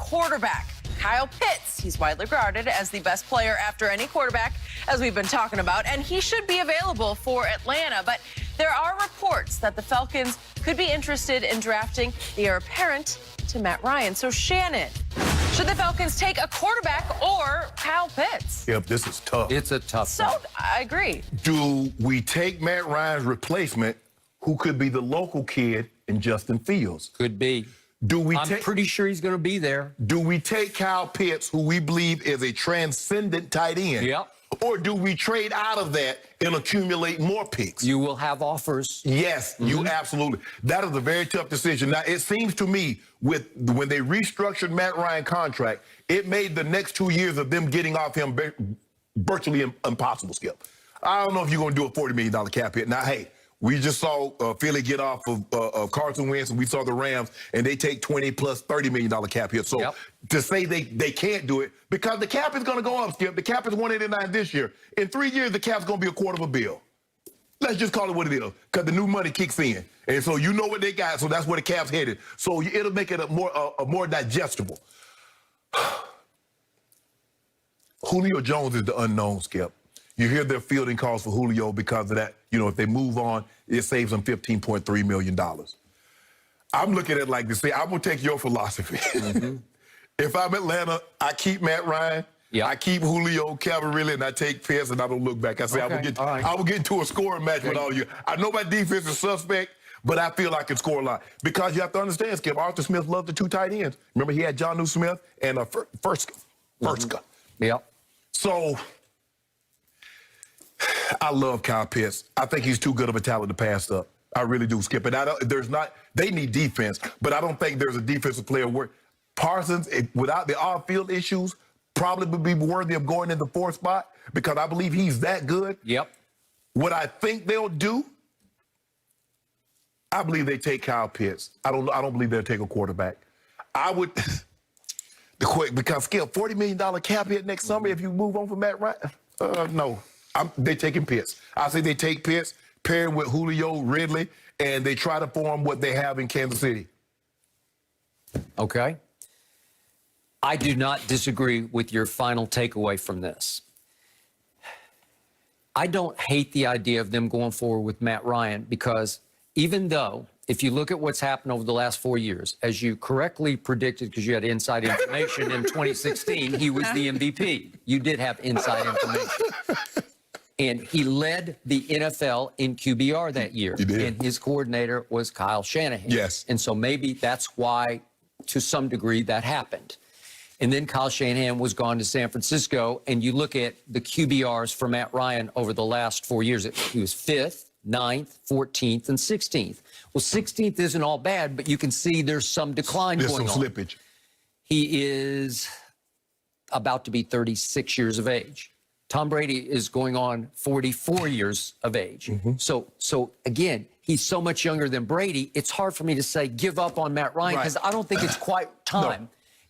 quarterback. Kyle Pitts, he's widely regarded as the best player after any quarterback, as we've been talking about, and he should be available for Atlanta. But there are reports that the Falcons could be interested in drafting the heir apparent to Matt Ryan. So, Shannon, should the Falcons take a quarterback or Kyle Pitts? Yep, this is tough. It's a tough one. I agree. Do we take Matt Ryan's replacement, who could be the local kid in Justin Fields? Could be. I'm pretty sure he's going to be there. Do we take Kyle Pitts, who we believe is a transcendent tight end? Yep. Or do we trade out of that and accumulate more picks? You will have offers. Yes, you absolutely. That is a very tough decision. Now, it seems to me when they restructured Matt Ryan's contract, it made the next 2 years of them getting off him virtually impossible, Skip. I don't know if you're going to do a $40 million cap hit. Now, hey, we just saw Philly get off of Carson Wentz, and we saw the Rams, and they take 20 plus $30 million cap hit. So to say they can't do it, because the cap is going to go up, Skip. The cap is 189 this year. In 3 years, the cap's going to be $250 million. Let's just call it what it is, because the new money kicks in. And so you know what they got, so that's where the cap's headed. So it'll make it a more digestible. Julio Jones is the unknown, Skip. You hear their fielding calls for Julio because of that. You know, if they move on, it saves them $15.3 million. I'm looking at it like this. See, I'm going to take your philosophy. If I'm Atlanta, I keep Matt Ryan. I keep Julio, Cavalry, and I take Pitts, and I don't look back. I say, I will get into a scoring match with all of you. I know my defense is suspect, but I feel I can score a lot. Because you have to understand, Skip, Arthur Smith loved the two tight ends. Remember, he had Jonnu Smith and Furska. So I love Kyle Pitts. I think he's too good of a talent to pass up. I really do, Skip. And they need defense, but I don't think there's a defensive player where Parsons, without the off-field issues, probably would be worthy of going in the fourth spot because I believe he's that good. What I think they'll do, I believe they take Kyle Pitts. I don't believe they'll take a quarterback. I would, because Skip, $40 million cap hit next summer if you move on from Matt Ryan. No. They taking Pitts. I say they take Pitts, pair him with Julio, Ridley, and they try to form what they have in Kansas City. Okay. I do not disagree with your final takeaway from this. I don't hate the idea of them going forward with Matt Ryan because even though, if you look at what's happened over the last 4 years, as you correctly predicted because you had inside information in 2016, he was the MVP. You did have inside information. And he led the NFL in QBR that year. And his coordinator was Kyle Shanahan. And so maybe that's why, to some degree, that happened. And then Kyle Shanahan was gone to San Francisco, and you look at the QBRs for Matt Ryan over the last 4 years. He was 5th, 9th, 14th, and 16th. Well, 16th isn't all bad, but you can see there's some decline going on. There's some slippage. He is about to be 36 years of age. Tom Brady is going on 44 years of age. So again, he's so much younger than Brady, it's hard for me to say give up on Matt Ryan because I don't think it's quite time.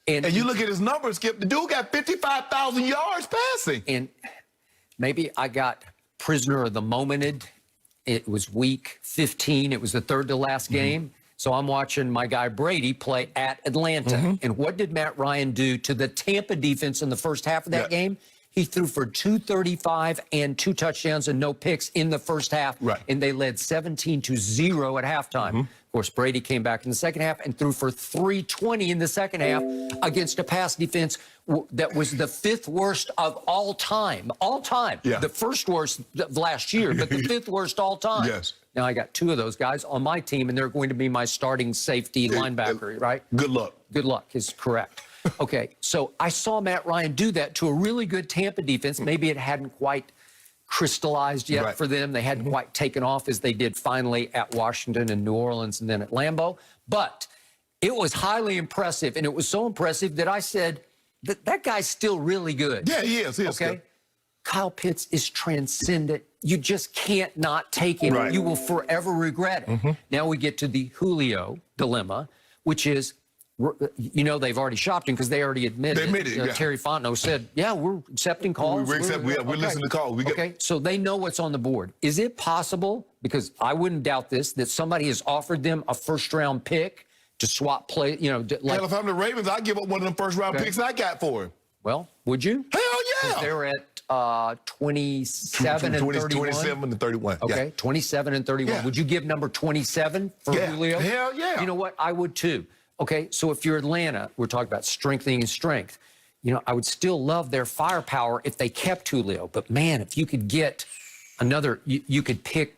And you look at his numbers, Skip, the dude got 55,000 yards passing. And maybe I got prisoner of the momented. It was week 15. It was the third to last game. So I'm watching my guy Brady play at Atlanta. And what did Matt Ryan do to the Tampa defense in the first half of that game? He threw for 235 and 2 touchdowns and no picks in the first half. And they led 17-0 at halftime. Of course, Brady came back in the second half and threw for 320 in the second half against a pass defense that was the 5th worst of all time. All time. The first worst of last year, but the 5th worst all time. Now, I got 2 of those guys on my team, and they're going to be my starting safety linebacker, right? Good luck. Good luck is correct. Okay, so I saw Matt Ryan do that to a really good Tampa defense. Maybe it hadn't quite crystallized yet for them. They hadn't quite taken off as they did finally at Washington and New Orleans and then at Lambeau. But it was highly impressive, and it was so impressive that I said, that guy's still really good. Yeah, he is. Okay? Kyle Pitts is transcendent. You just can't not take him. You will forever regret it. Now we get to the Julio dilemma, which is, you know, they've already shopped him because they already admitted. Terry Fontenot said, yeah, we're accepting calls. We're listening to calls. So they know what's on the board. Is it possible, because I wouldn't doubt this, that somebody has offered them a first-round pick to swap play, Hell, if I'm the Ravens, I'd give up one of them first-round picks I got for him. Well, would you? Hell yeah. They're at 27 and 31. 27 and 31. Okay, Yeah. 27 and 31. Yeah. Would you give number 27 for Julio? Hell yeah. You know what? I would too. Okay, so if you're Atlanta, we're talking about strengthening and strength. You know, I would still love their firepower if they kept Julio. But man, if you could get another, you could pick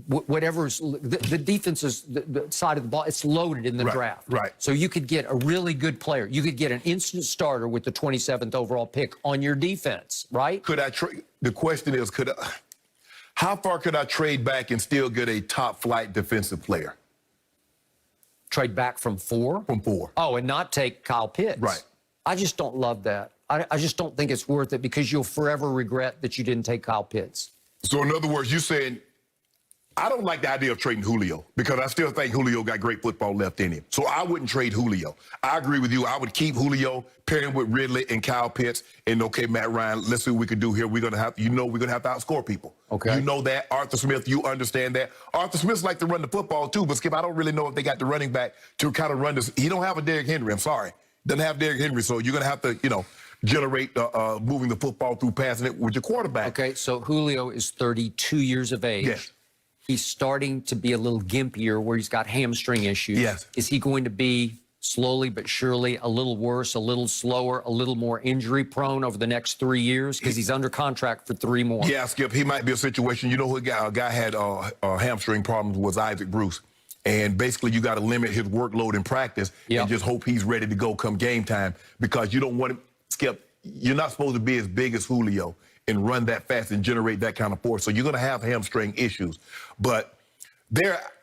whatever's the defense is the side of the ball. It's loaded in the draft. Right. So you could get a really good player. You could get an instant starter with the 27th overall pick on your defense, right? Could I trade? The question is, how far could I trade back and still get a top flight defensive player? Trade back from 4? From 4. Oh, and not take Kyle Pitts. Right. I just don't love that. I just don't think it's worth it because you'll forever regret that you didn't take Kyle Pitts. So in other words, you're saying, I don't like the idea of trading Julio because I still think Julio got great football left in him. So I wouldn't trade Julio. I agree with you. I would keep Julio, pair him with Ridley and Kyle Pitts, and okay, Matt Ryan, let's see what we can do here. We're going to have, we're going to have to outscore people. Okay. You know that. Arthur Smith, you understand that. Arthur Smith likes to run the football too, but Skip, I don't really know if they got the running back to kind of run this. He don't have a Derrick Henry. I'm sorry. Doesn't have Derrick Henry, so you're going to have to, generate moving the football through passing it with your quarterback. Okay, so Julio is 32 years of age. Yes. He's starting to be a little gimpier where he's got hamstring issues. Yes. Is he going to be slowly but surely a little worse, a little slower, a little more injury prone over the next 3 years? Because he's under contract for 3 more. Yeah, Skip, he might be a situation. You know who a guy had hamstring problems was Isaac Bruce. And basically, you got to limit his workload in practice and just hope he's ready to go come game time because you don't want him, Skip, you're not supposed to be as big as Julio and run that fast and generate that kind of force. So you're going to have hamstring issues. But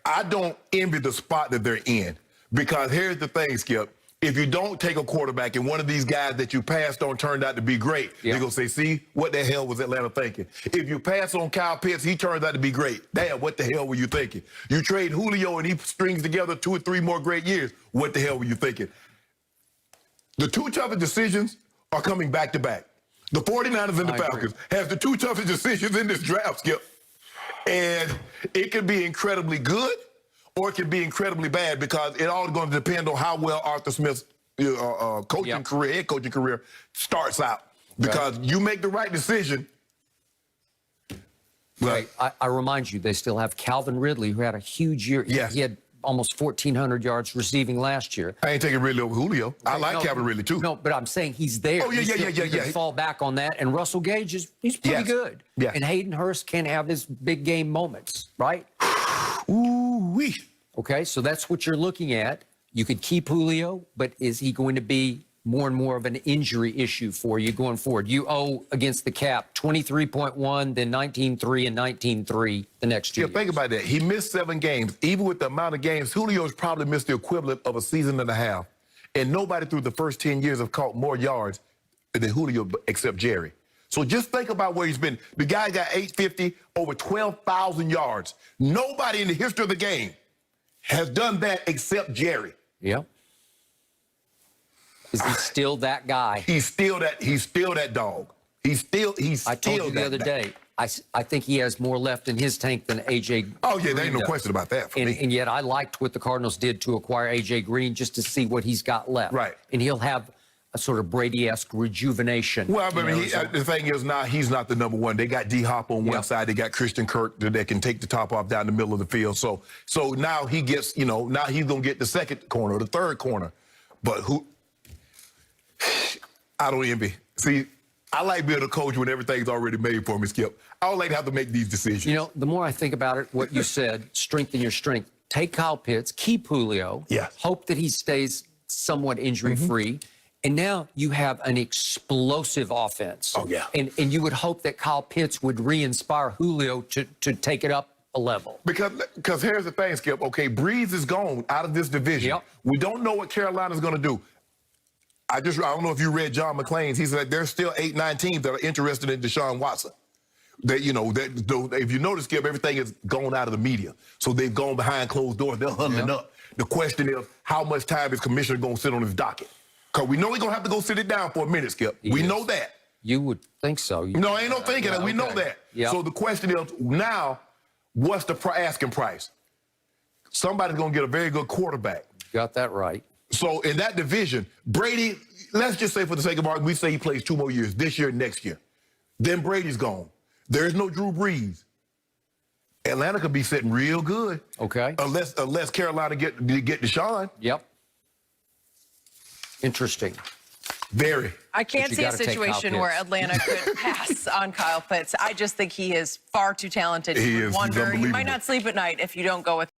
I don't envy the spot that they're in because here's the thing, Skip. If you don't take a quarterback and one of these guys that you passed on turned out to be great, they're going to say, see, what the hell was Atlanta thinking? If you pass on Kyle Pitts, he turns out to be great. Damn, what the hell were you thinking? You trade Julio and he strings together 2 or 3 more great years. What the hell were you thinking? The 2 toughest decisions are coming back to back. The 49ers and the Falcons have the 2 toughest decisions in this draft, Skip. And it could be incredibly good or it could be incredibly bad because it all going to depend on how well Arthur Smith's head coaching career starts out. Because you make the right decision. Right. I remind you, they still have Calvin Ridley, who had a huge year. Yes. He had almost 1,400 yards receiving last year. I ain't taking Ridley over Julio. I like Calvin Ridley too. No, but I'm saying he's there. Oh, yeah. You can fall back on that. And Russell Gage he's pretty good. Yes. And Hayden Hurst can have his big game moments, right? Ooh-wee. Okay, so that's what you're looking at. You could keep Julio, but is he going to be more and more of an injury issue for you going forward? You owe against the cap 23.1, then 19.3 and 19.3 the next year. Yeah, think about that. He missed 7 games. Even with the amount of games, Julio's probably missed the equivalent of a season and a half. And nobody through the first 10 years have caught more yards than Julio except Jerry. So just think about where he's been. The guy got 850, over 12,000 yards. Nobody in the history of the game has done that except Jerry. Yeah. Is he still that guy? He's still that dog. I told you the other day, I think he has more left in his tank than A.J. Oh, yeah, there ain't no Green question about that for me. And yet I liked what the Cardinals did to acquire A.J. Green just to see what he's got left. Right. And he'll have a sort of Brady-esque rejuvenation. Well, I mean, the thing is now he's not the number one. They got D-Hop on one side. They got Christian Kirk that can take the top off down the middle of the field. So now he gets, now he's going to get the second corner or the third corner. But I don't envy. See, I like being a coach when everything's already made for me, Skip. I don't like to have to make these decisions. The more I think about it, what you said, strengthen your strength. Take Kyle Pitts, keep Julio. Yes. Hope that he stays somewhat injury-free. And now you have an explosive offense. Oh, yeah. And you would hope that Kyle Pitts would re-inspire Julio to take it up a level. Because here's the thing, Skip. Okay, Breeze is gone out of this division. Yep. We don't know what Carolina's going to do. I don't know if you read John McClain's. He said there's still 8-9 teams that are interested in Deshaun Watson. If you notice, Skip, everything is gone out of the media. So they've gone behind closed doors. They're huddling up. The question is, how much time is Commissioner going to sit on his docket? Because we know he's going to have to go sit it down for a minute, Skip. We know that. You would think so. No, ain't no thinking that. We know that. Yep. So the question is, now, what's the asking price? Somebody's going to get a very good quarterback. Got that right. So in that division, Brady, let's just say for the sake of argument, we say he plays 2 more years, this year and next year. Then Brady's gone. There's no Drew Brees. Atlanta could be sitting real good. Okay. Unless Carolina get Deshaun. Yep. Interesting. Very. I can't see a gotta take Kyle situation where Pitts. Atlanta could pass on Kyle Pitts. I just think he is far too talented. He You would is. He's wonder. You might unbelievable. not sleep at night if you don't go with